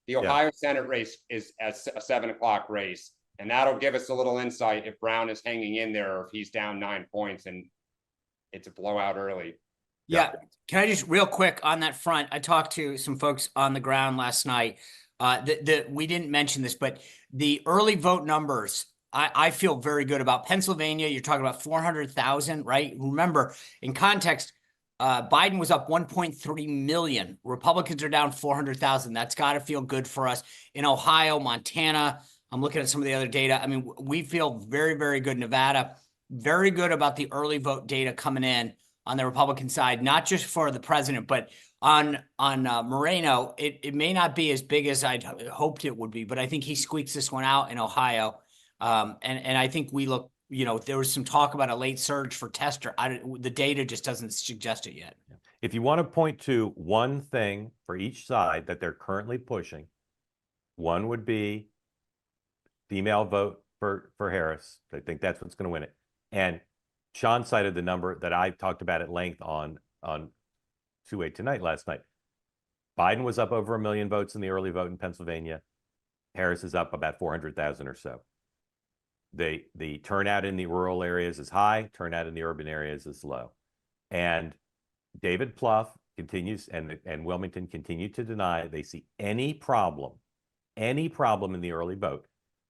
The Ohio Senate race is at a 7 o'clock race, and that'll give us a little insight if Brown is hanging in there or if he's down 9 points and it's a blowout early. Yeah. Can I just real quick on that front? I talked to some folks on the ground last night. We didn't mention this, but the early vote numbers, I feel very good about. Pennsylvania, you're talking about 400,000, right? Remember, in context, Biden was up 1.3 million. Republicans are down 400,000. That's got to feel good for us. In Ohio, Montana, I'm looking at some of the other data. I mean, we feel very, very good. Nevada, very good about the early vote data coming in on the Republican side, not just for the president, but on Moreno. It may not be as big as I'd hoped it would be, but I think he squeaks this one out in Ohio. And I think we look, there was some talk about a late surge for Tester. The data just doesn't suggest it yet. If you want to point to one thing for each side that they're currently pushing, one would be female vote for Harris. I think that's what's going to win it. And Sean cited the number that I talked about at length on 2-8 Tonight last night. Biden was up over 1 million votes in the early vote in Pennsylvania. Harris is up about 400,000 or so. The turnout in the rural areas is high. Turnout in the urban areas is low. And David Plouffe continues, and Wilmington continue to deny they see any problem in the early vote.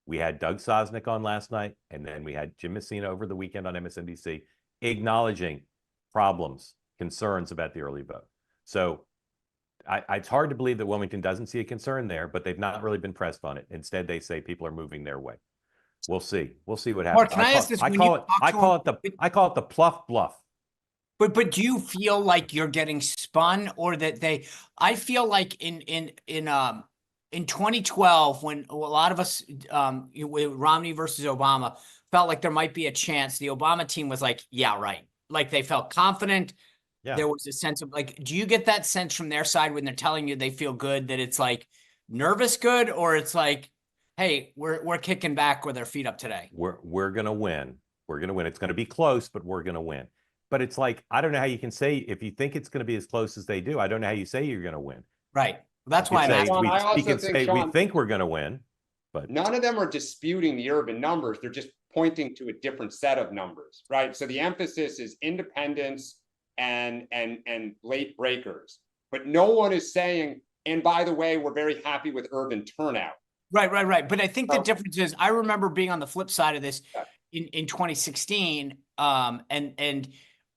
We had Doug Sosnick on last night, and then we had Jim Messina over the weekend on MSNBC acknowledging problems, concerns about the early vote. So it's hard to believe that Wilmington doesn't see a concern there, but they've not really been pressed on it. Instead, they say people are moving their way. We'll see. We'll see what happens. Mark, can I ask this? I call it the Plouffe bluff. But do you feel like you're getting spun, or that I feel like in 2012, when a lot of us, with Romney versus Obama, felt like there might be a chance, the Obama team was like, yeah, right. Like they felt confident. Yeah. There was a sense of like, do you get that sense from their side when they're telling you they feel good, that it's like nervous good, or it's like, hey, we're kicking back with our feet up today? We're going to win. We're going to win. It's going to be close, but we're going to win. But it's like, I don't know how you can say, if you think it's going to be as close as they do, I don't know how you say you're going to win. Right. That's why we think we're going to win, but none of them are disputing the urban numbers. They're just pointing to a different set of numbers, right? So the emphasis is independents and late breakers, but no one is saying, and by the way, we're very happy with urban turnout. Right. But I think the difference is, I remember being on the flip side of this in 2016, and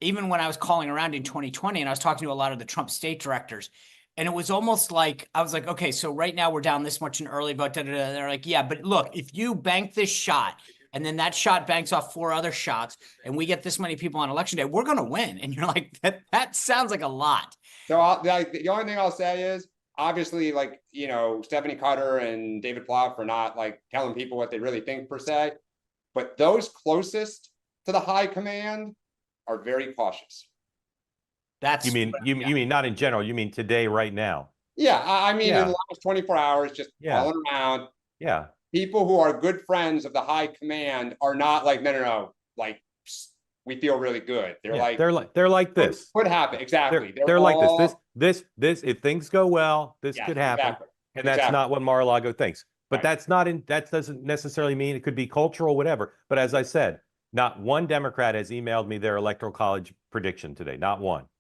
even when I was calling around in 2020, and I was talking to a lot of the Trump state directors. And it was almost like, I was like, okay, so right now we're down this much in early vote. They're like, yeah, but look, if you bank this shot, and then that shot banks off 4 other shots, and we get this many people on election day, we're going to win. And you're like, that sounds like a lot. So the only thing I'll say is, obviously, like, Stephanie Cutter and David Plouffe are not like telling people what they really think per se, but those closest to the high command are very cautious. You mean not in general, you mean today, right now? Yeah, I mean, in the last 24 hours, just calling around. Yeah. People who are good friends of the high command are not like, no, like, we feel really good. They're like this. Could happen, exactly. They're like this. If things go well, this could happen. Exactly. And that's not what Mar-a-Lago thinks. But that doesn't necessarily mean it could be cultural, whatever. But as I said, not one Democrat has emailed me their electoral college prediction today. Not one.